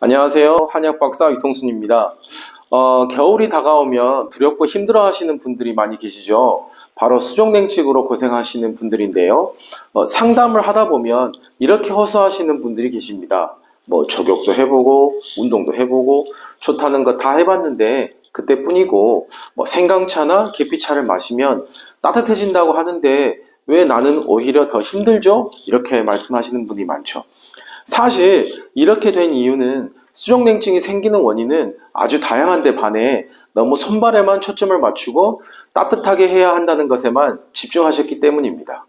안녕하세요. 한의학박사 이통순입니다. 겨울이 다가오면 두렵고 힘들어 하시는 분들이 많이 계시죠. 바로 수족냉증으로 고생하시는 분들인데요. 상담을 하다 보면 이렇게 호소하시는 분들이 계십니다. 족욕도 해보고 운동도 해보고 좋다는 거 다 해봤는데 그때뿐이고 생강차나 계피차를 마시면 따뜻해진다고 하는데 왜 나는 오히려 더 힘들죠? 이렇게 말씀하시는 분이 많죠. 사실 이렇게 된 이유는 수족냉증이 생기는 원인은 아주 다양한데 반해 너무 손발에만 초점을 맞추고 따뜻하게 해야 한다는 것에만 집중하셨기 때문입니다.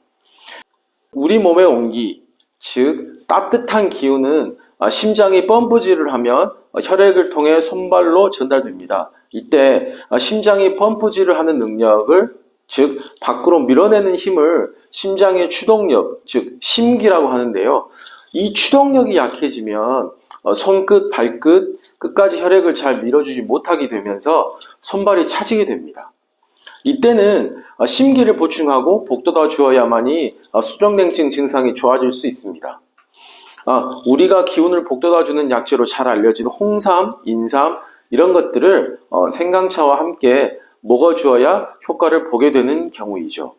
우리 몸의 온기, 즉 따뜻한 기운은 심장이 펌프질을 하면 혈액을 통해 손발로 전달됩니다. 이때 심장이 펌프질을 하는 능력을, 즉 밖으로 밀어내는 힘을 심장의 추동력, 즉 심기라고 하는데요. 이 추동력이 약해지면 손끝, 발끝, 끝까지 혈액을 잘 밀어주지 못하게 되면서 손발이 차지게 됩니다. 이때는 심기를 보충하고 복돋아 주어야만이 수족냉증 증상이 좋아질 수 있습니다. 우리가 기운을 복돋아주는 약재로 잘 알려진 홍삼, 인삼 이런 것들을 생강차와 함께 먹어주어야 효과를 보게 되는 경우이죠.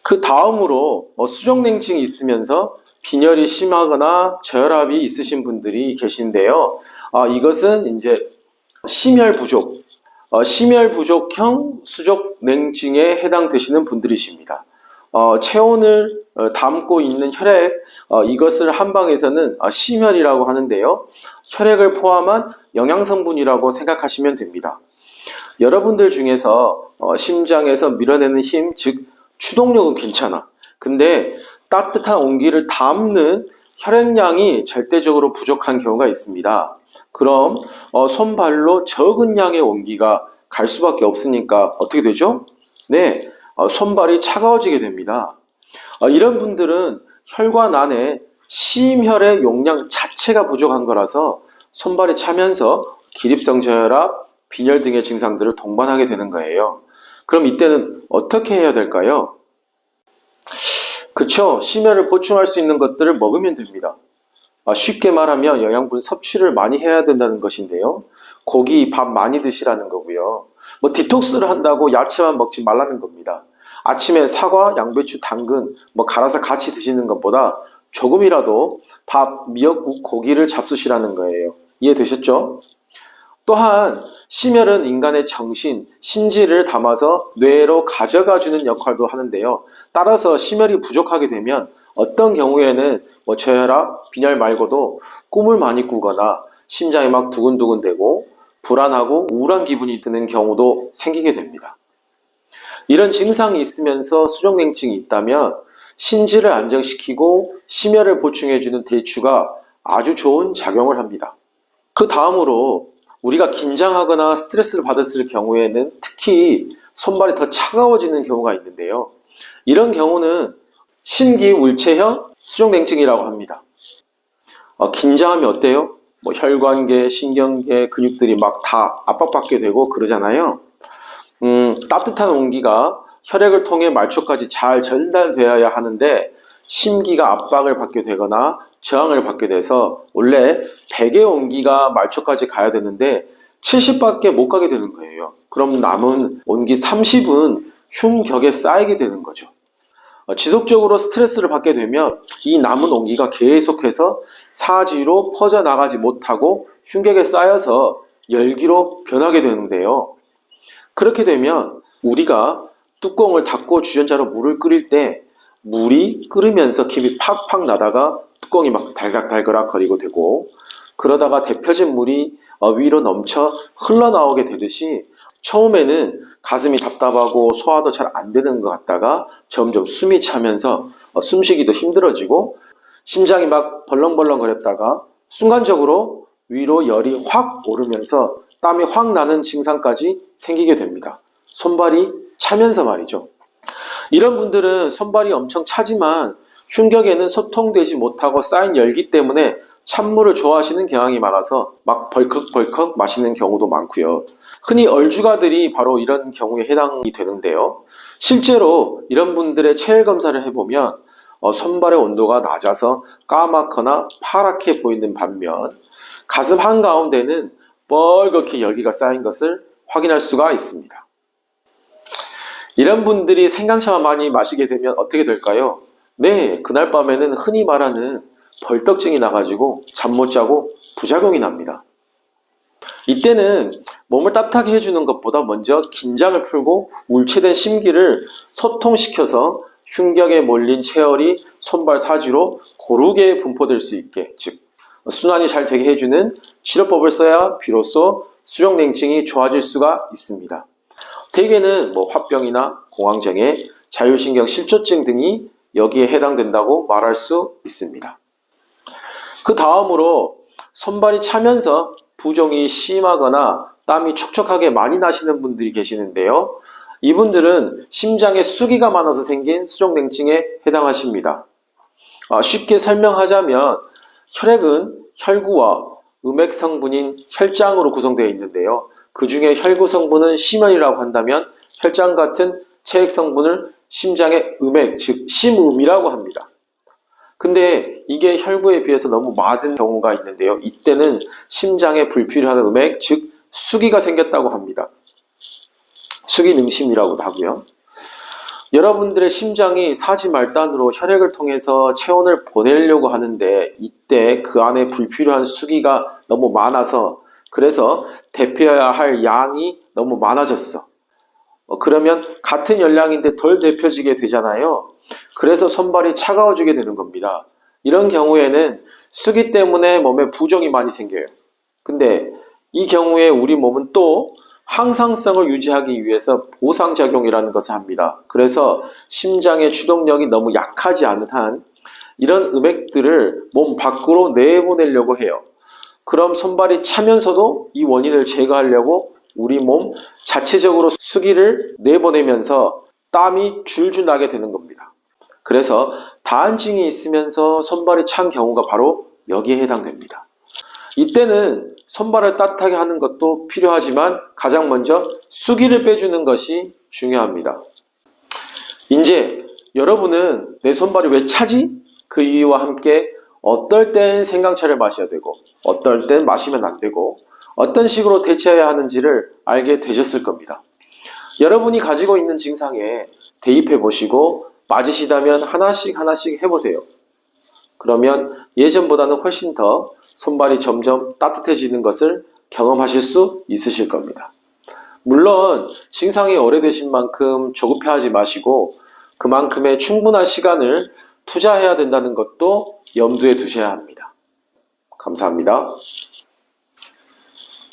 그 다음으로 수족냉증이 있으면서 빈혈이 심하거나 저혈압이 있으신 분들이 계신데요. 이것은 이제 심혈 부족형 수족냉증에 해당되시는 분들이십니다. 체온을 담고 있는 혈액, 이것을 한방에서는 심혈이라고 하는데요. 혈액을 포함한 영양성분이라고 생각하시면 됩니다. 여러분들 중에서 심장에서 밀어내는 힘, 즉 추동력은 괜찮아. 근데 따뜻한 온기를 담는 혈액량이 절대적으로 부족한 경우가 있습니다. 그럼 손발로 적은 양의 온기가 갈 수밖에 없으니까 어떻게 되죠? 네, 손발이 차가워지게 됩니다. 이런 분들은 혈관 안에 심혈의 용량 자체가 부족한 거라서 손발이 차면서 기립성 저혈압, 빈혈 등의 증상들을 동반하게 되는 거예요. 그럼 이때는 어떻게 해야 될까요? 그쵸, 심혈을 보충할 수 있는 것들을 먹으면 됩니다. 쉽게 말하면 영양분 섭취를 많이 해야 된다는 것인데요. 고기, 밥 많이 드시라는 거고요. 디톡스를 한다고 야채만 먹지 말라는 겁니다. 아침에 사과, 양배추, 당근 갈아서 같이 드시는 것보다 조금이라도 밥, 미역국, 고기를 잡수시라는 거예요. 이해되셨죠? 또한 심혈은 인간의 정신, 신지를 담아서 뇌로 가져가주는 역할도 하는데요. 따라서 심혈이 부족하게 되면 어떤 경우에는 저혈압, 빈혈 말고도 꿈을 많이 꾸거나 심장이 막 두근두근 되고 불안하고 우울한 기분이 드는 경우도 생기게 됩니다. 이런 증상이 있으면서 수족냉증이 있다면 신지를 안정시키고 심혈을 보충해주는 대추가 아주 좋은 작용을 합니다. 그 다음으로 우리가 긴장하거나 스트레스를 받았을 경우에는 특히 손발이 더 차가워지는 경우가 있는데요. 이런 경우는 신기울체형 수족냉증이라고 합니다. 긴장하면 어때요? 혈관계, 신경계, 근육들이 막 다 압박받게 되고 그러잖아요. 따뜻한 온기가 혈액을 통해 말초까지 잘 전달되어야 하는데 심기가 압박을 받게 되거나 저항을 받게 돼서 원래 100의 온기가 말초까지 가야 되는데 70밖에 못 가게 되는 거예요. 그럼 남은 온기 30은 흉격에 쌓이게 되는 거죠. 지속적으로 스트레스를 받게 되면 이 남은 온기가 계속해서 사지로 퍼져나가지 못하고 흉격에 쌓여서 열기로 변하게 되는데요. 그렇게 되면 우리가 뚜껑을 닫고 주전자로 물을 끓일 때 물이 끓으면서 김이 팍팍 나다가 뚜껑이 막 달각달각 거리고 되고, 그러다가 데펴진 물이 위로 넘쳐 흘러나오게 되듯이 처음에는 가슴이 답답하고 소화도 잘 안 되는 것 같다가 점점 숨이 차면서 숨쉬기도 힘들어지고 심장이 막 벌렁벌렁 거렸다가 순간적으로 위로 열이 확 오르면서 땀이 확 나는 증상까지 생기게 됩니다. 손발이 차면서 말이죠. 이런 분들은 손발이 엄청 차지만 흉격에는 소통되지 못하고 쌓인 열기 때문에 찬물을 좋아하시는 경향이 많아서 막 벌컥벌컥 마시는 경우도 많고요. 흔히 얼주가들이 바로 이런 경우에 해당이 되는데요. 실제로 이런 분들의 체열 검사를 해보면 손발의 온도가 낮아서 까맣거나 파랗게 보이는 반면 가슴 한가운데는 뻘겋게 열기가 쌓인 것을 확인할 수가 있습니다. 이런 분들이 생강차만 많이 마시게 되면 어떻게 될까요? 네, 그날 밤에는 흔히 말하는 벌떡증이 나가지고 잠 못 자고 부작용이 납니다. 이때는 몸을 따뜻하게 해주는 것보다 먼저 긴장을 풀고 울체된 심기를 소통시켜서 흉격에 몰린 체열이 손발 사지로 고르게 분포될 수 있게, 즉 순환이 잘 되게 해주는 치료법을 써야 비로소 수족냉증이 좋아질 수가 있습니다. 대개는 화병이나 공황장애, 자율신경 실조증 등이 여기에 해당된다고 말할 수 있습니다. 그 다음으로 손발이 차면서 부종이 심하거나 땀이 촉촉하게 많이 나시는 분들이 계시는데요. 이분들은 심장에 수기가 많아서 생긴 수족냉증에 해당하십니다. 쉽게 설명하자면 혈액은 혈구와 음액 성분인 혈장으로 구성되어 있는데요. 그 중에 혈구 성분은 심혈이라고 한다면 혈장 같은 체액 성분을 심장의 음액, 즉 심음이라고 합니다. 근데 이게 혈구에 비해서 너무 많은 경우가 있는데요. 이때는 심장에 불필요한 음액, 즉 수기가 생겼다고 합니다. 수기능심이라고도 하고요. 여러분들의 심장이 사지 말단으로 혈액을 통해서 체온을 보내려고 하는데 이때 그 안에 불필요한 수기가 너무 많아서 그래서 데펴야 할 양이 너무 많아졌어. 그러면 같은 열량인데 덜 데펴지게 되잖아요. 그래서 손발이 차가워지게 되는 겁니다. 이런 경우에는 수기 때문에 몸에 부종이 많이 생겨요. 근데 이 경우에 우리 몸은 또 항상성을 유지하기 위해서 보상작용이라는 것을 합니다. 그래서 심장의 추동력이 너무 약하지 않은 한 이런 음액들을 몸 밖으로 내보내려고 해요. 그럼 손발이 차면서도 이 원인을 제거하려고 우리 몸 자체적으로 수기를 내보내면서 땀이 줄줄 나게 되는 겁니다. 그래서 다한증이 있으면서 손발이 찬 경우가 바로 여기에 해당됩니다. 이때는 손발을 따뜻하게 하는 것도 필요하지만 가장 먼저 수기를 빼주는 것이 중요합니다. 이제 여러분은 내 손발이 왜 차지? 그 이유와 함께 어떨 땐 생강차를 마셔야 되고 어떨 땐 마시면 안 되고 어떤 식으로 대처해야 하는지를 알게 되셨을 겁니다. 여러분이 가지고 있는 증상에 대입해 보시고 맞으시다면 하나씩 해보세요. 그러면 예전보다는 훨씬 더 손발이 점점 따뜻해지는 것을 경험하실 수 있으실 겁니다. 물론 증상이 오래되신 만큼 조급해하지 마시고 그만큼의 충분한 시간을 투자해야 된다는 것도 염두에 두셔야 합니다. 감사합니다.